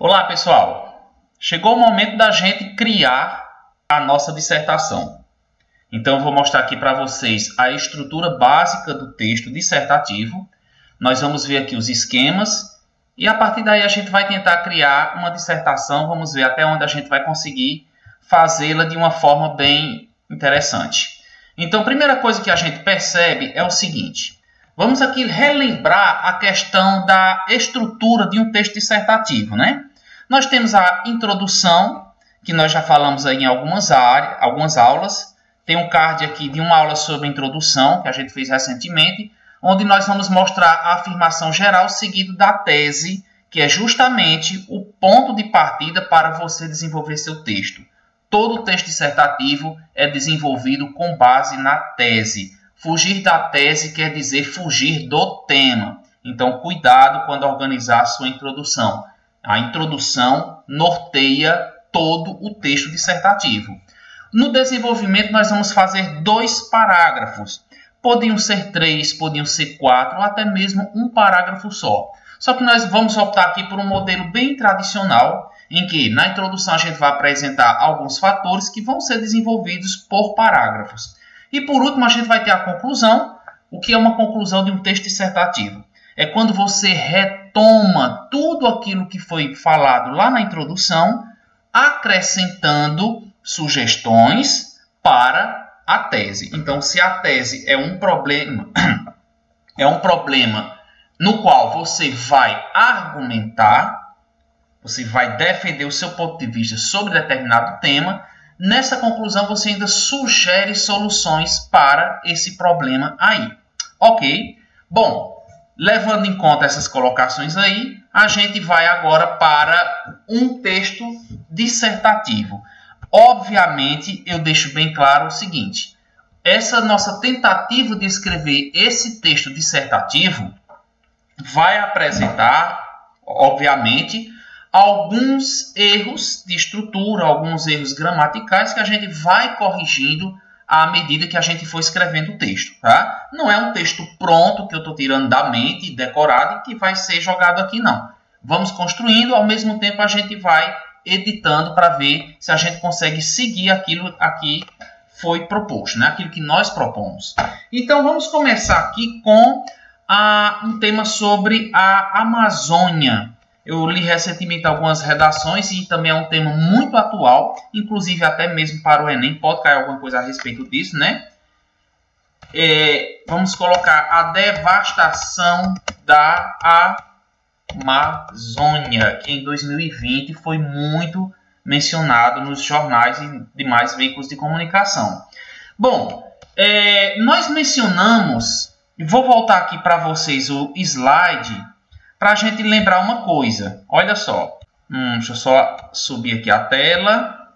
Olá, pessoal! Chegou o momento da gente criar a nossa dissertação. Então, eu vou mostrar aqui para vocês a estrutura básica do texto dissertativo. Nós vamos ver aqui os esquemas e, a partir daí, a gente vai tentar criar uma dissertação. Vamos ver até onde a gente vai conseguir fazê-la de uma forma bem interessante. Então, a primeira coisa que a gente percebe é o seguinte. Vamos aqui relembrar a questão da estrutura de um texto dissertativo, né? Nós temos a introdução, que nós já falamos aí em algumas aulas. Tem um card aqui de uma aula sobre introdução, que a gente fez recentemente, onde nós vamos mostrar a afirmação geral seguido da tese, que é justamente o ponto de partida para você desenvolver seu texto. Todo texto dissertativo é desenvolvido com base na tese. Fugir da tese quer dizer fugir do tema. Então, cuidado quando organizar a sua introdução. A introdução norteia todo o texto dissertativo. No desenvolvimento, nós vamos fazer 2 parágrafos. Podiam ser 3, podiam ser 4, ou até mesmo um parágrafo só. Só que nós vamos optar aqui por um modelo bem tradicional, em que na introdução a gente vai apresentar alguns fatores que vão ser desenvolvidos por parágrafos. E por último, a gente vai ter a conclusão. O que é uma conclusão de um texto dissertativo? É quando você retoma tudo aquilo que foi falado lá na introdução, acrescentando sugestões para a tese. Então, se a tese é um problema no qual você vai argumentar, você vai defender o seu ponto de vista sobre determinado tema, nessa conclusão você ainda sugere soluções para esse problema aí. Ok? Bom, levando em conta essas colocações aí, a gente vai agora para um texto dissertativo. Obviamente, eu deixo bem claro o seguinte. Essa nossa tentativa de escrever esse texto dissertativo vai apresentar, obviamente, alguns erros de estrutura, alguns erros gramaticais que a gente vai corrigindo à medida que a gente for escrevendo o texto, tá? Não é um texto pronto que eu estou tirando da mente, decorado, e que vai ser jogado aqui, não. Vamos construindo, ao mesmo tempo a gente vai editando para ver se a gente consegue seguir aquilo aqui foi proposto, né? Aquilo que nós propomos. Então, vamos começar aqui com um tema sobre a Amazônia. Eu li recentemente algumas redações e também é um tema muito atual, inclusive até mesmo para o Enem, pode cair alguma coisa a respeito disso, né? Vamos colocar a devastação da Amazônia, que em 2020 foi muito mencionado nos jornais e demais veículos de comunicação. Bom, nós mencionamos, e vou voltar aqui para vocês o slide, para a gente lembrar uma coisa. Olha só. Deixa eu só subir aqui a tela.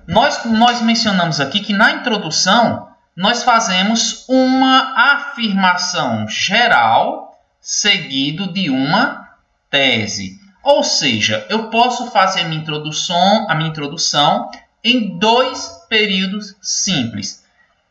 Nós mencionamos aqui que na introdução nós fazemos uma afirmação geral seguido de uma tese. Ou seja, eu posso fazer a minha introdução em 2 períodos simples.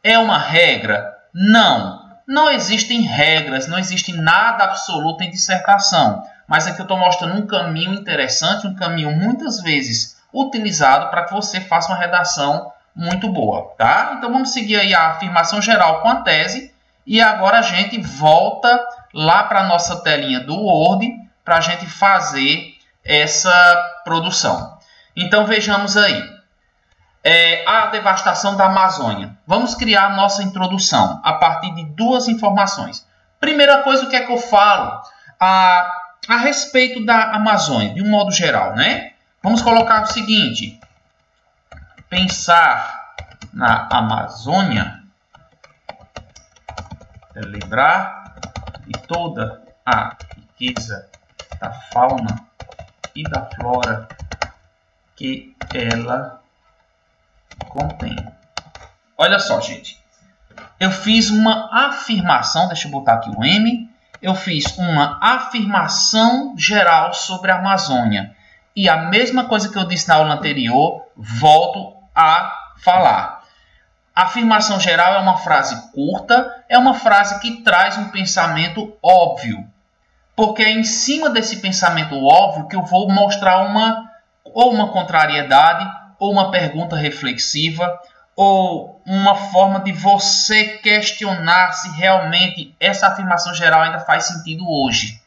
É uma regra? Não. Não existem regras, não existe nada absoluto em dissertação. Mas aqui eu estou mostrando um caminho interessante, um caminho muitas vezes utilizado para que você faça uma redação muito boa, tá? Então vamos seguir aí a afirmação geral com a tese. E agora a gente volta lá para a nossa telinha do Word para a gente fazer essa produção. Então vejamos aí. A devastação da Amazônia. Vamos criar a nossa introdução a partir de 2 informações. Primeira coisa, o que é que eu falo a respeito da Amazônia, de um modo geral, né? Vamos colocar o seguinte. Pensar na Amazônia é lembrar de toda a riqueza da fauna e da flora que ela contém. Olha só, gente. Eu fiz uma afirmação, deixa eu botar aqui o M. Eu fiz uma afirmação geral sobre a Amazônia. E a mesma coisa que eu disse na aula anterior, volto a falar. A afirmação geral é uma frase curta, é uma frase que traz um pensamento óbvio. porque é em cima desse pensamento óbvio que eu vou mostrar ou uma contrariedade, ou uma pergunta reflexiva, ou uma forma de você questionar se realmente essa afirmação geral ainda faz sentido hoje.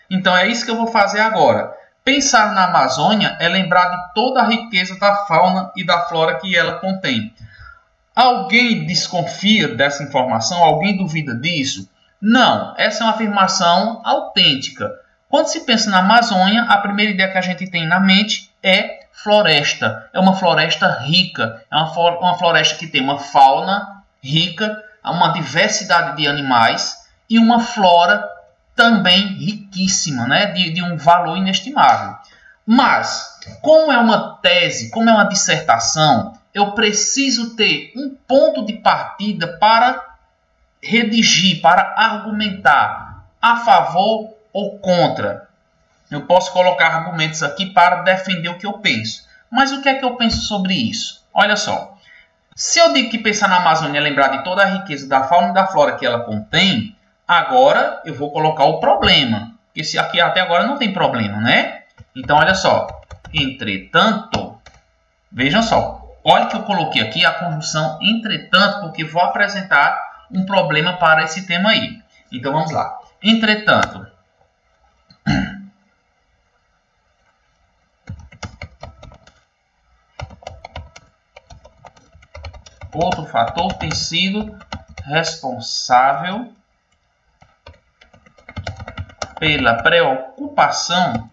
Então é isso que eu vou fazer agora. Pensar na Amazônia é lembrar de toda a riqueza da fauna e da flora que ela contém. Alguém desconfia dessa informação? Alguém duvida disso? Não, essa é uma afirmação autêntica. Quando se pensa na Amazônia, a primeira ideia que a gente tem na mente é floresta. É uma floresta rica, é uma floresta que tem uma fauna rica, uma diversidade de animais e uma flora também riquíssima, né? de um valor inestimável. Mas, como é uma tese, como é uma dissertação, eu preciso ter um ponto de partida para redigir, para argumentar a favor ou contra. Eu posso colocar argumentos aqui para defender o que eu penso. Mas o que é que eu penso sobre isso? Olha só. Se eu digo que pensar na Amazônia é lembrar de toda a riqueza da fauna e da flora que ela contém, agora eu vou colocar o problema. Porque se aqui até agora não tem problema, né? Então, olha só. Entretanto, vejam só. Olha que eu coloquei aqui a conjunção entretanto, porque vou apresentar um problema para esse tema aí. Então, vamos lá. Entretanto, outro fator tem sido responsável pela preocupação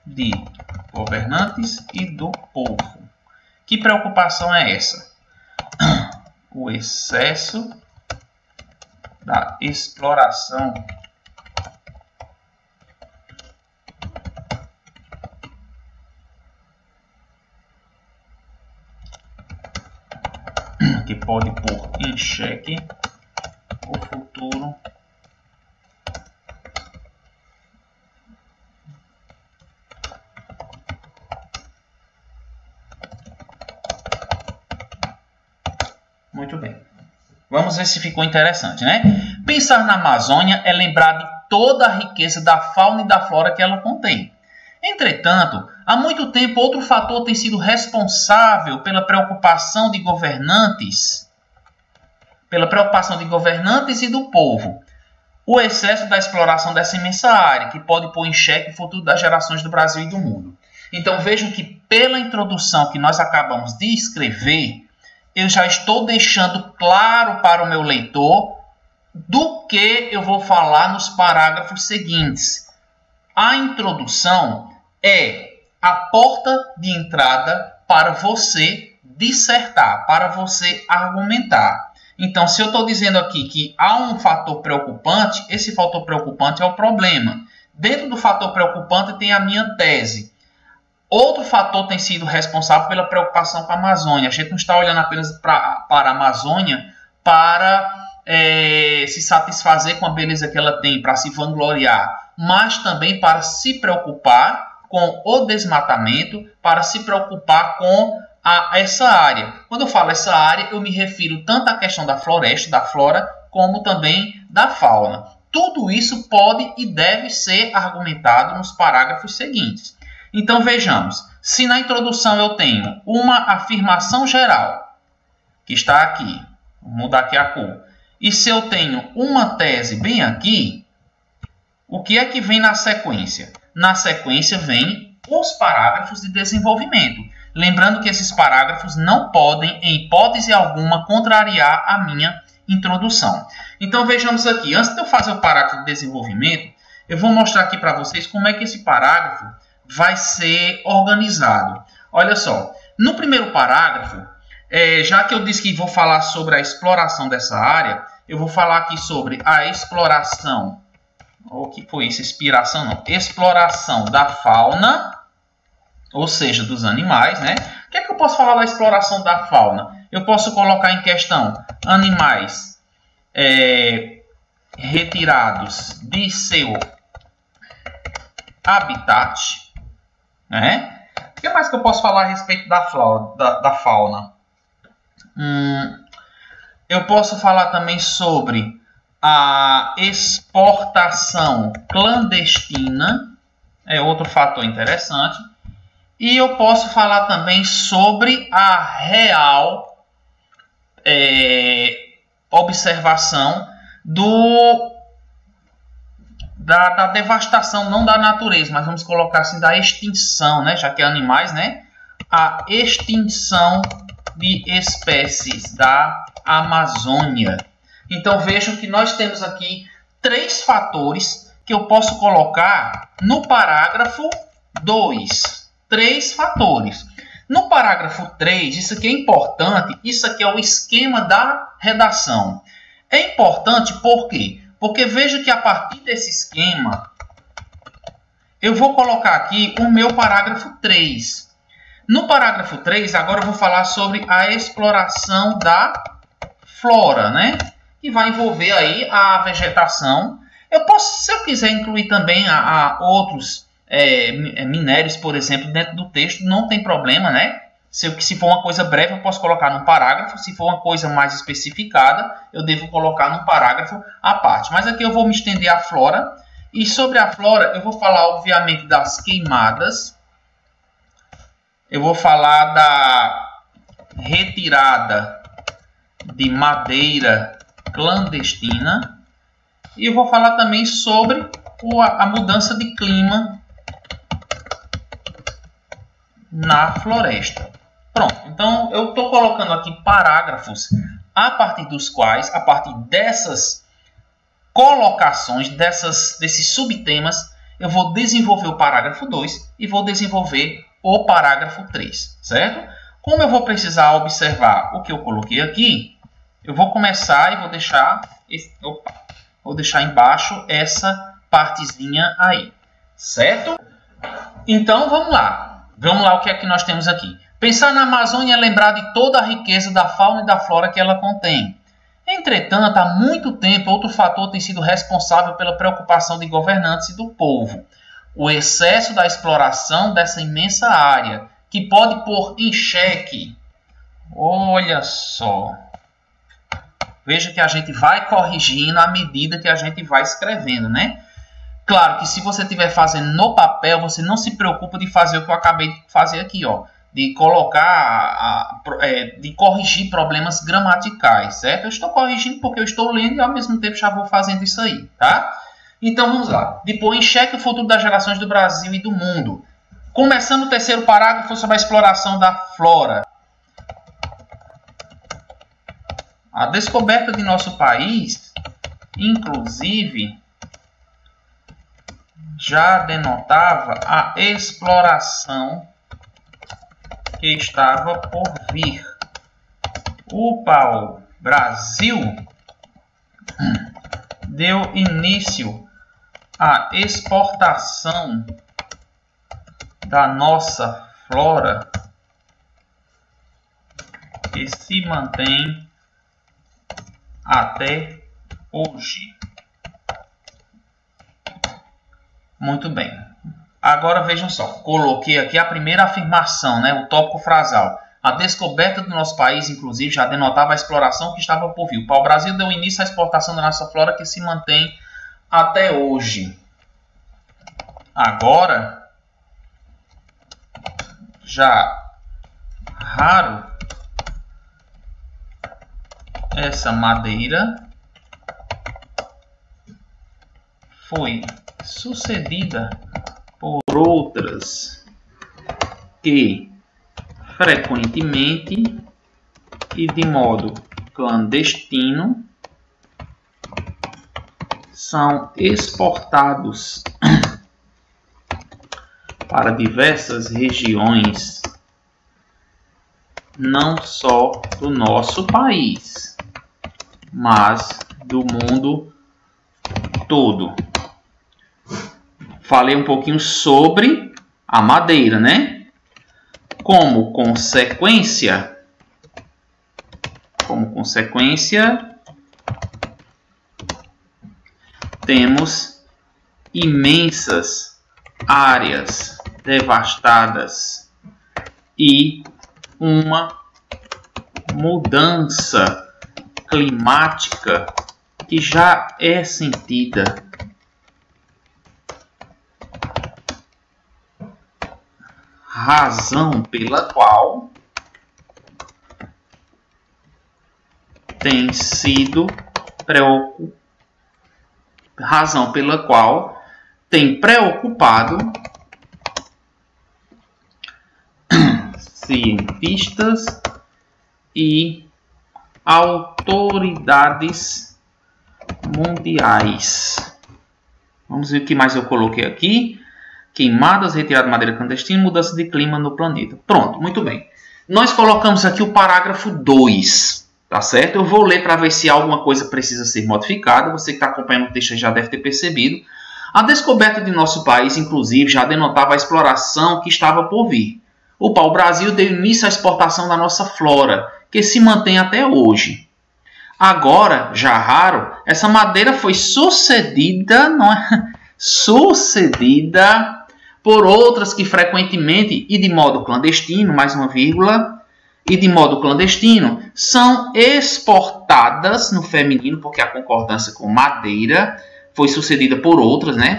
de governantes e do povo. Que preocupação é essa? O excesso da exploração que pode pôr em xeque o futuro Muito bem. Vamos ver se ficou interessante, né? Pensar na Amazônia é lembrar de toda a riqueza da fauna e da flora que ela contém. Entretanto, há muito tempo outro fator tem sido responsável pela preocupação de governantes e do povo. O excesso da exploração dessa imensa área, que pode pôr em xeque o futuro das gerações do Brasil e do mundo. Então vejam que pela introdução que nós acabamos de escrever, eu já estou deixando claro para o meu leitor do que eu vou falar nos parágrafos seguintes. A introdução é a porta de entrada para você dissertar, para você argumentar. Então, se eu estou dizendo aqui que há um fator preocupante, esse fator preocupante é o problema. Dentro do fator preocupante tem a minha tese. Outro fator tem sido responsável pela preocupação com a Amazônia. A gente não está olhando apenas para a Amazônia para se satisfazer com a beleza que ela tem, para se vangloriar, mas também para se preocupar com o desmatamento, para se preocupar com essa área. Quando eu falo essa área, eu me refiro tanto à questão da floresta, da flora, como também da fauna. Tudo isso pode e deve ser argumentado nos parágrafos seguintes. Então vejamos, se na introdução eu tenho uma afirmação geral, que está aqui, vou mudar aqui a cor, e se eu tenho uma tese bem aqui, o que é que vem na sequência? Na sequência vem os parágrafos de desenvolvimento. Lembrando que esses parágrafos não podem, em hipótese alguma, contrariar a minha introdução. Então vejamos aqui, antes de eu fazer o parágrafo de desenvolvimento, eu vou mostrar aqui para vocês como é que esse parágrafo vai ser organizado. Olha só, no primeiro parágrafo, já que eu disse que vou falar sobre a exploração dessa área, eu vou falar aqui sobre a exploração, o que foi isso? Expiração não, exploração da fauna, ou seja, dos animais, né? O que é que eu posso falar da exploração da fauna? Eu posso colocar em questão animais retirados de seu habitat, né? O que mais que eu posso falar a respeito da fauna? Eu posso falar também sobre a exportação clandestina, é outro fator interessante. E eu posso falar também sobre a real observação da devastação, não da natureza, mas vamos colocar assim, da extinção, né? Já que é animais, né? A extinção de espécies da Amazônia. Então vejam que nós temos aqui 3 fatores que eu posso colocar no parágrafo 2. 3 fatores. No parágrafo 3, isso aqui é importante, isso aqui é o esquema da redação. É importante por quê? Porque veja que a partir desse esquema, eu vou colocar aqui o meu parágrafo 3. No parágrafo 3, agora eu vou falar sobre a exploração da flora, né? Que vai envolver aí a vegetação. Eu posso, se eu quiser incluir também a outros minérios, por exemplo, dentro do texto, não tem problema, né? Se for uma coisa breve, eu posso colocar num parágrafo. Se for uma coisa mais especificada, eu devo colocar num parágrafo à parte. Mas aqui eu vou me estender à flora. E sobre a flora, eu vou falar, obviamente, das queimadas. Eu vou falar da retirada de madeira clandestina. E eu vou falar também sobre a mudança de clima na floresta. Pronto, então eu estou colocando aqui parágrafos a partir dos quais, a partir dessas colocações, desses subtemas, eu vou desenvolver o parágrafo 2 e vou desenvolver o parágrafo 3, certo? Como eu vou precisar observar o que eu coloquei aqui, eu vou começar e vou deixar embaixo essa partezinha aí, certo? Então vamos lá. Vamos lá o que é que nós temos aqui. Pensar na Amazônia é lembrar de toda a riqueza da fauna e da flora que ela contém. Entretanto, há muito tempo, outro fator tem sido responsável pela preocupação de governantes e do povo. O excesso da exploração dessa imensa área, que pode pôr em xeque. Olha só. Veja que a gente vai corrigindo à medida que a gente vai escrevendo, né? Claro que se você estiver fazendo no papel, você não se preocupa de fazer o que eu acabei de fazer aqui, ó. De colocar, de corrigir problemas gramaticais, certo? Eu estou corrigindo porque eu estou lendo e ao mesmo tempo já vou fazendo isso aí, tá? Então vamos lá. De pôr em xeque o futuro das gerações do Brasil e do mundo. Começando o terceiro parágrafo sobre a exploração da flora. A descoberta de nosso país, inclusive, já denotava a exploração que estava por vir. O pau-brasil deu início à exportação da nossa flora, que se mantém até hoje. Muito bem. Agora vejam só, coloquei aqui a primeira afirmação, né, o tópico frasal. A descoberta do nosso país, inclusive, já denotava a exploração que estava por vir. O pau-brasil deu início à exportação da nossa flora que se mantém até hoje. Agora, já raro essa madeira foi sucedida por outras que frequentemente e de modo clandestino são exportados para diversas regiões, não só do nosso país, mas do mundo todo. Falei um pouquinho sobre a madeira, né? Como consequência, temos imensas áreas devastadas e uma mudança climática que já é sentida. Razão pela qual tem sido preocupado cientistas e autoridades mundiais. Vamos ver o que mais eu coloquei aqui. Queimadas, retirada de madeira clandestina, mudança de clima no planeta. Pronto, muito bem. Nós colocamos aqui o parágrafo 2, tá certo? Eu vou ler para ver se alguma coisa precisa ser modificada. Você que está acompanhando o texto já deve ter percebido. A descoberta de nosso país, inclusive, já denotava a exploração que estava por vir. O pau-brasil deu início à exportação da nossa flora, que se mantém até hoje. Agora, já raro, essa madeira foi sucedida por outras que frequentemente e de modo clandestino, mais uma vírgula, e de modo clandestino, são exportadas no feminino, porque a concordância com madeira foi sucedida por outras, né?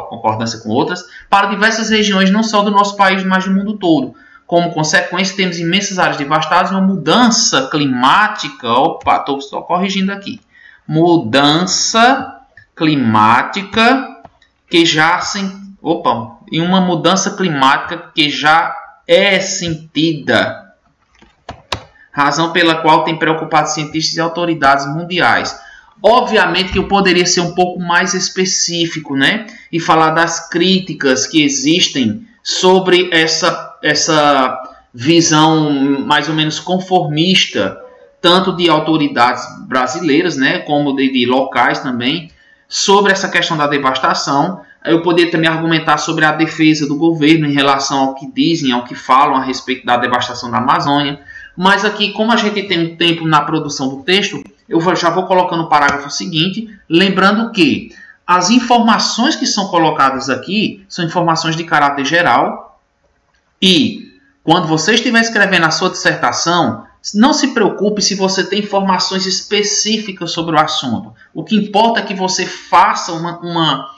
Concordância com outras, para diversas regiões, não só do nosso país, mas do mundo todo. Como consequência, temos imensas áreas devastadas e uma mudança climática. Opa, estou só corrigindo aqui. Mudança climática que já e uma mudança climática que já é sentida. Razão pela qual tem preocupado cientistas e autoridades mundiais. Obviamente que eu poderia ser um pouco mais específico, né? E falar das críticas que existem sobre essa visão mais ou menos conformista, tanto de autoridades brasileiras, né? Como de locais também, sobre essa questão da devastação. Eu poderia também argumentar sobre a defesa do governo em relação ao que dizem, ao que falam a respeito da devastação da Amazônia. Mas aqui, como a gente tem um tempo na produção do texto, eu já vou colocando o parágrafo seguinte, lembrando que as informações que são colocadas aqui são informações de caráter geral e quando você estiver escrevendo a sua dissertação, não se preocupe se você tem informações específicas sobre o assunto. O que importa é que você faça uma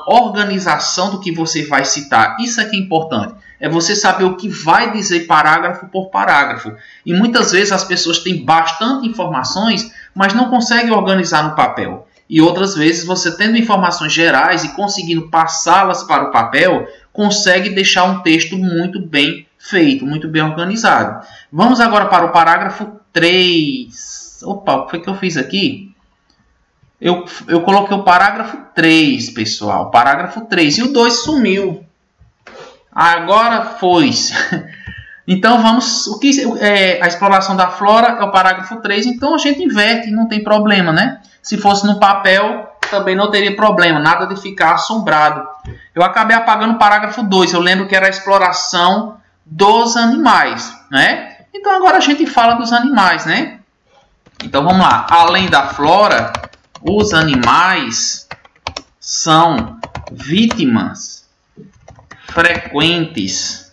organização do que você vai citar. Isso é que é importante. É você saber o que vai dizer parágrafo por parágrafo. E muitas vezes as pessoas têm bastante informações, mas não conseguem organizar no papel. E outras vezes você tendo informações gerais e conseguindo passá-las para o papel, consegue deixar um texto muito bem feito, muito bem organizado. Vamos agora para o parágrafo 3. Opa, o que foi que eu fiz aqui? Eu coloquei o parágrafo 3, pessoal. Parágrafo 3. E o 2 sumiu. Agora foi-se. Então vamos. O que a exploração da flora é o parágrafo 3. Então a gente inverte, não tem problema, né? Se fosse no papel, também não teria problema. Nada de ficar assombrado. Eu acabei apagando o parágrafo 2. Eu lembro que era a exploração dos animais, né? Então agora a gente fala dos animais, né? Então vamos lá. Além da flora, os animais são vítimas frequentes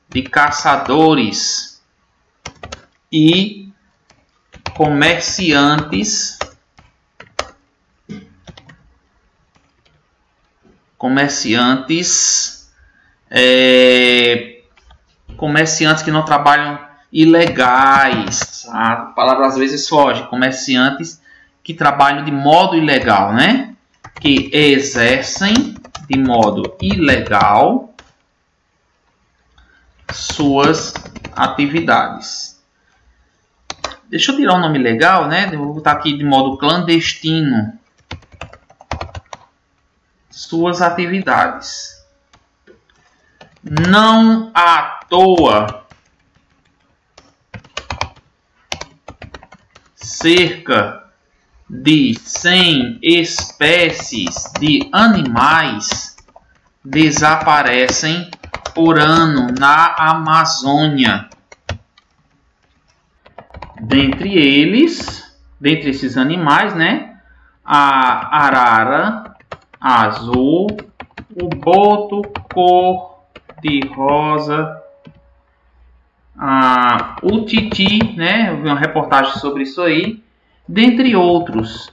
de caçadores e comerciantes que não trabalham ilegais. A palavra às vezes foge. Comerciantes que trabalham de modo ilegal, né? Que exercem de modo ilegal suas atividades. Deixa eu tirar o nome legal, né? Eu vou botar aqui de modo clandestino. Suas atividades. Não à toa, cerca de 100 espécies de animais desaparecem por ano na Amazônia. Dentre esses animais, né? A arara azul, o boto cor-de-rosa, o Titi, né? Eu vi uma reportagem sobre isso aí, dentre outros.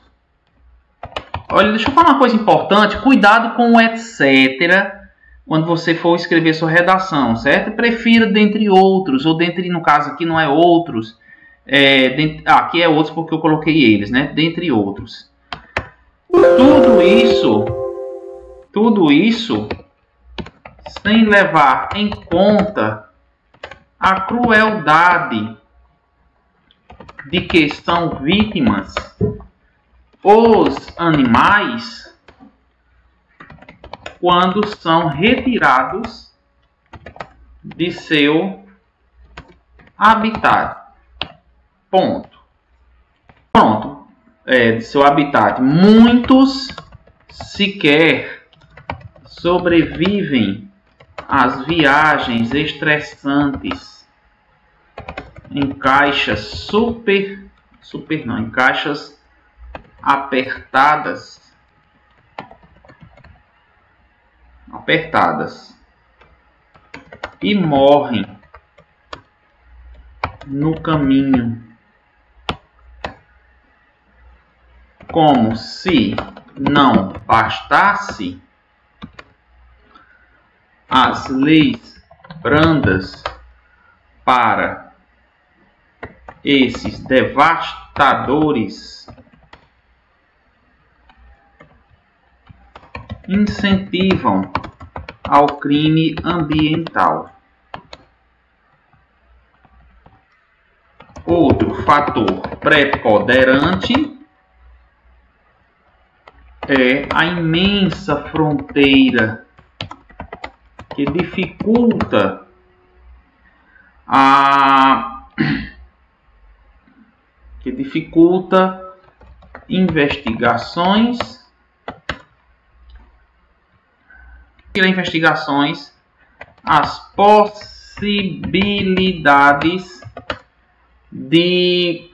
Olha, deixa eu falar uma coisa importante, cuidado com o etc. quando você for escrever sua redação, certo? Prefira dentre outros, ou dentre, no caso aqui não é outros, aqui é outros porque eu coloquei eles, né? Dentre outros. Tudo isso sem levar em conta a crueldade de que são vítimas os animais quando são retirados de seu habitat. Pronto. De seu habitat. Muitos sequer sobrevivem às viagens estressantes em caixas em caixas apertadas e morrem no caminho, como se não bastasse as leis brandas para esses devastadores incentivam ao crime ambiental. Outro fator preponderante é a imensa fronteira que dificulta investigações as possibilidades de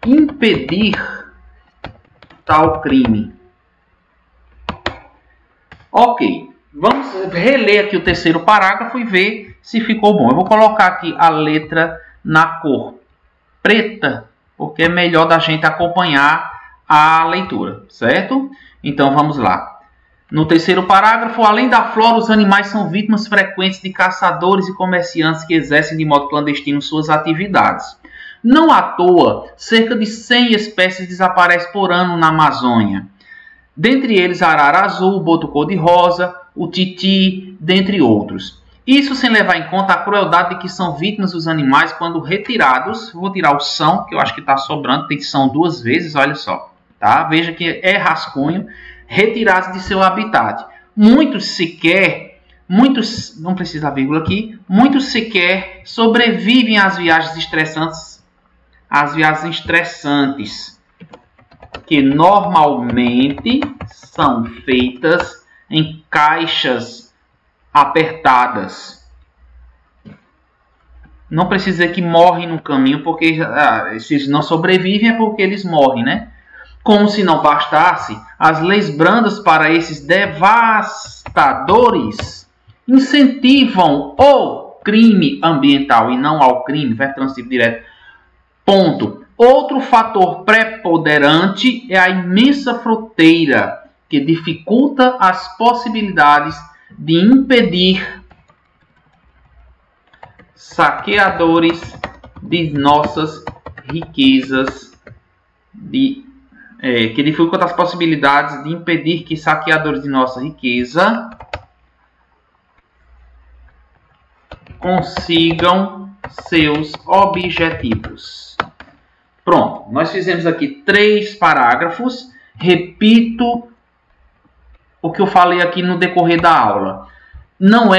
impedir tal crime. Ok, vamos reler aqui o terceiro parágrafo e ver se ficou bom. Eu vou colocar aqui a letra na cor preta, porque é melhor da gente acompanhar a leitura, certo? Então vamos lá. No terceiro parágrafo, além da flora, os animais são vítimas frequentes de caçadores e comerciantes que exercem de modo clandestino suas atividades. Não à toa, cerca de 100 espécies desaparecem por ano na Amazônia. Dentre eles, a arara azul, o boto cor-de-rosa, o titi, dentre outros. Isso sem levar em conta a crueldade de que são vítimas os animais quando retirados. Vou tirar o são, que eu acho que está sobrando, tem são duas vezes, olha só. Tá? Veja que é rascunho. Retirados de seu habitat. Muitos, não precisa a vírgula aqui, muitos sequer sobrevivem às viagens estressantes, que normalmente são feitas em caixas apertadas. Não precisa dizer que morrem no caminho, porque se eles não sobrevivem é porque eles morrem, né? Como se não bastasse, as leis brandas para esses devastadores incentivam o crime ambiental e não ao crime, verbo transitivo direto. Ponto. Outro fator preponderante é a imensa fronteira que dificulta as possibilidades de impedir saqueadores de nossas riquezas que dificulta as possibilidades de impedir que saqueadores de nossa riqueza consigam seus objetivos. Pronto, nós fizemos aqui 3 parágrafos. Repito o que eu falei aqui no decorrer da aula. Não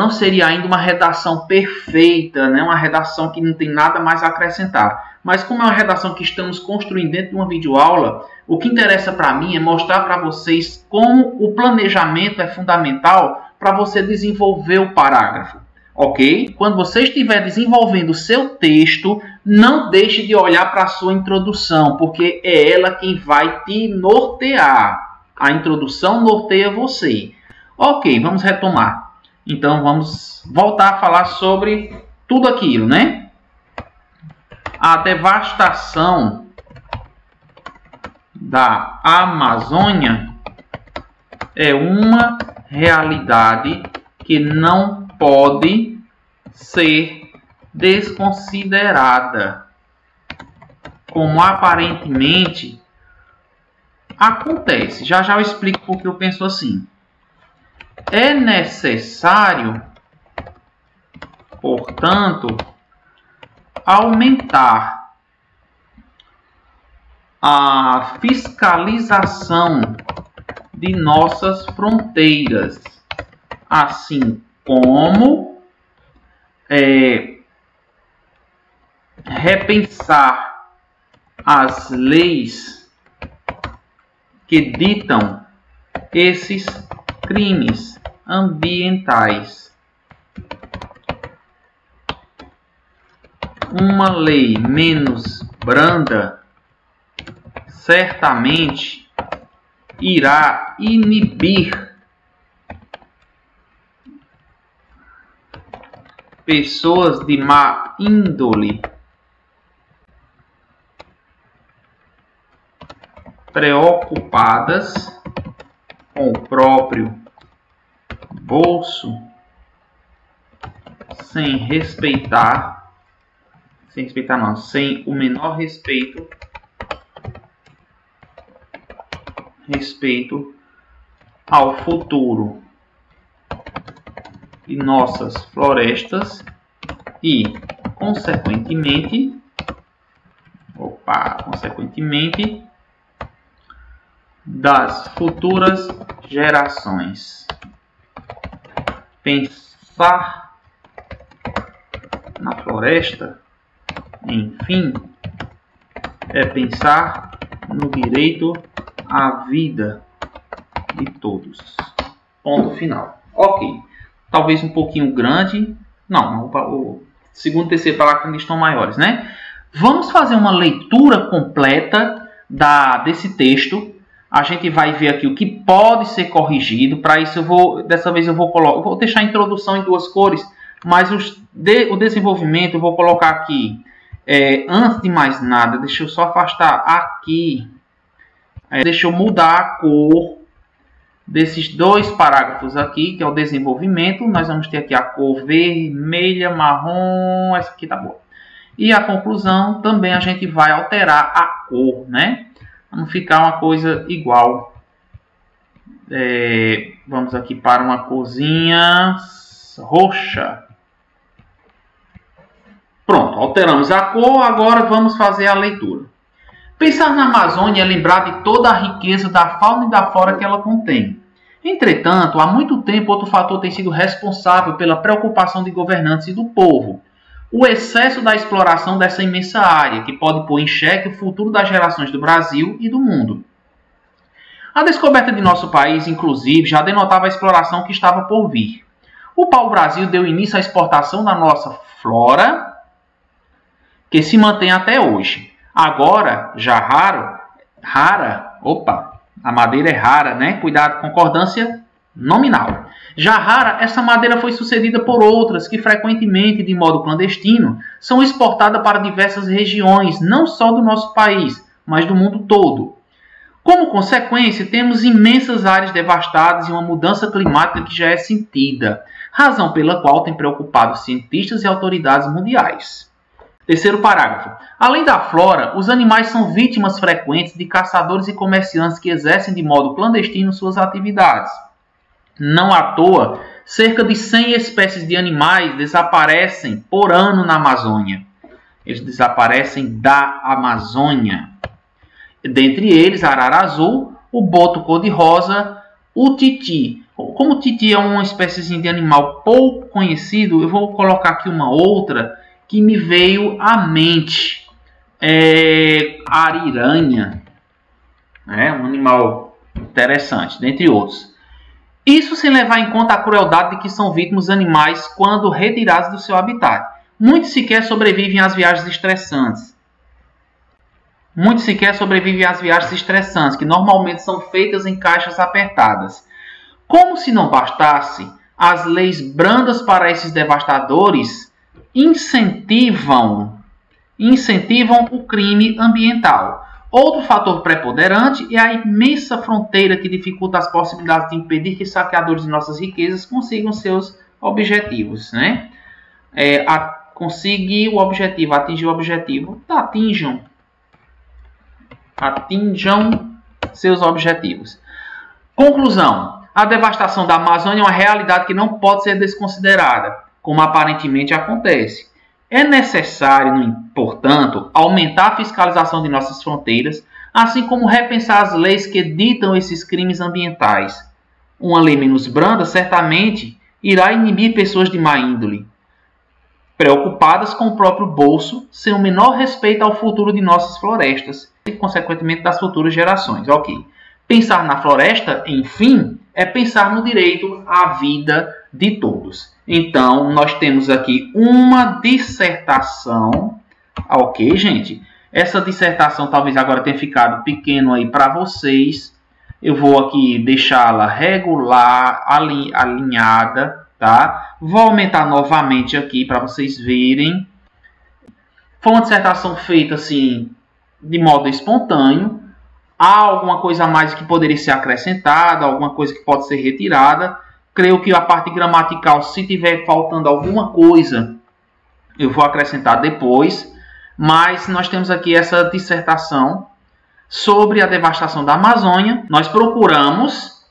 seria ainda uma redação perfeita, né? Uma redação que não tem nada mais a acrescentar. Mas como é uma redação que estamos construindo dentro de uma videoaula, o que interessa para mim é mostrar para vocês como o planejamento é fundamental para você desenvolver o parágrafo. Ok? Quando você estiver desenvolvendo o seu texto, não deixe de olhar para a sua introdução, porque é ela quem vai te nortear. A introdução norteia você. Ok, vamos retomar. Então vamos voltar a falar sobre tudo aquilo, né? A devastação da Amazônia é uma realidade que não pode ser desconsiderada, como aparentemente acontece. Já já eu explico porque eu penso assim. É necessário, portanto, aumentar a fiscalização de nossas fronteiras, assim como repensar as leis que ditam esses crimes ambientais. Uma lei menos branda certamente irá inibir pessoas de má índole, preocupadas com o próprio bolso, sem o menor respeito ao futuro de nossas florestas e, consequentemente, das futuras gerações. Pensar na floresta, enfim, é pensar no direito à vida de todos. Ponto final. Ok. Talvez um pouquinho grande. Não, o segundo e terceiro parágrafo ainda estão maiores, né? Vamos fazer uma leitura completa desse texto. A gente vai ver aqui o que pode ser corrigido. Para isso, dessa vez eu vou deixar a introdução em 2 cores, mas o desenvolvimento eu vou colocar aqui. Antes de mais nada, deixa eu só afastar aqui. Deixa eu mudar a cor desses 2 parágrafos aqui, que é o desenvolvimento. Nós vamos ter aqui a cor vermelha, marrom, essa aqui tá boa. E a conclusão também a gente vai alterar a cor, né? Para não ficar uma coisa igual. Vamos aqui para uma corzinha roxa. Pronto, alteramos a cor, agora vamos fazer a leitura. Pensar na Amazônia é lembrar de toda a riqueza da fauna e da flora que ela contém. Entretanto, há muito tempo outro fator tem sido responsável pela preocupação de governantes e do povo: o excesso da exploração dessa imensa área, que pode pôr em xeque o futuro das gerações do Brasil e do mundo. A descoberta de nosso país, inclusive, já denotava a exploração que estava por vir. O pau-brasil deu início à exportação da nossa flora, que se mantém até hoje. Agora, já a madeira é rara, né? Cuidado, concordância nominal. Já rara, essa madeira foi sucedida por outras que frequentemente, de modo clandestino, são exportadas para diversas regiões, não só do nosso país, mas do mundo todo. Como consequência, temos imensas áreas devastadas e uma mudança climática que já é sentida, razão pela qual tem preocupado cientistas e autoridades mundiais. Terceiro parágrafo. Além da flora, os animais são vítimas frequentes de caçadores e comerciantes que exercem de modo clandestino suas atividades. Não à toa, cerca de 100 espécies de animais desaparecem por ano na Amazônia. Eles desaparecem da Amazônia. Dentre eles, a arara azul, o boto cor-de-rosa, o titi. Como o titi é uma espécie de animal pouco conhecido, eu vou colocar aqui uma outra que me veio à mente. A ariranha. Um animal interessante, dentre outros. Isso sem levar em conta a crueldade de que são vítimas os animais quando retirados do seu habitat. Muitos sequer sobrevivem às viagens estressantes. Que normalmente são feitas em caixas apertadas. Como se não bastasse, as leis brandas para esses devastadores incentivam o crime ambiental. Outro fator preponderante é a imensa fronteira que dificulta as possibilidades de impedir que saqueadores de nossas riquezas consigam seus objetivos, né? Atingir o objetivo, atinjam seus objetivos. Conclusão: a devastação da Amazônia é uma realidade que não pode ser desconsiderada, como aparentemente acontece. É necessário, portanto, aumentar a fiscalização de nossas fronteiras, assim como repensar as leis que ditam esses crimes ambientais. Uma lei menos branda certamente irá inibir pessoas de má índole, preocupadas com o próprio bolso, sem o menor respeito ao futuro de nossas florestas e, consequentemente, das futuras gerações. Ok. Pensar na floresta, enfim, é pensar no direito à vida de todos. Então, nós temos aqui uma dissertação. Ok, gente? Essa dissertação talvez agora tenha ficado pequeno aí para vocês. Eu vou aqui deixá-la regular, alinhada, tá? Vou aumentar novamente aqui para vocês verem. Foi uma dissertação feita assim, de modo espontâneo. Há alguma coisa a mais que poderia ser acrescentada, alguma coisa que pode ser retirada. Creio que a parte gramatical, se tiver faltando alguma coisa, eu vou acrescentar depois. Mas nós temos aqui essa dissertação sobre a devastação da Amazônia. Nós procuramos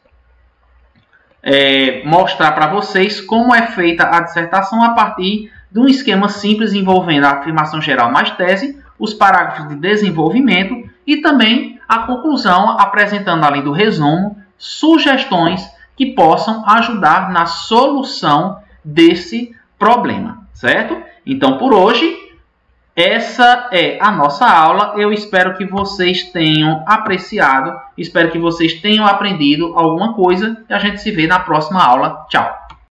mostrar para vocês como é feita a dissertação a partir de um esquema simples envolvendo a afirmação geral mais tese, os parágrafos de desenvolvimento e também a conclusão, apresentando, além do resumo, sugestões que possam ajudar na solução desse problema, certo? Então, por hoje, essa é a nossa aula. Eu espero que vocês tenham apreciado, espero que vocês tenham aprendido alguma coisa e a gente se vê na próxima aula. Tchau!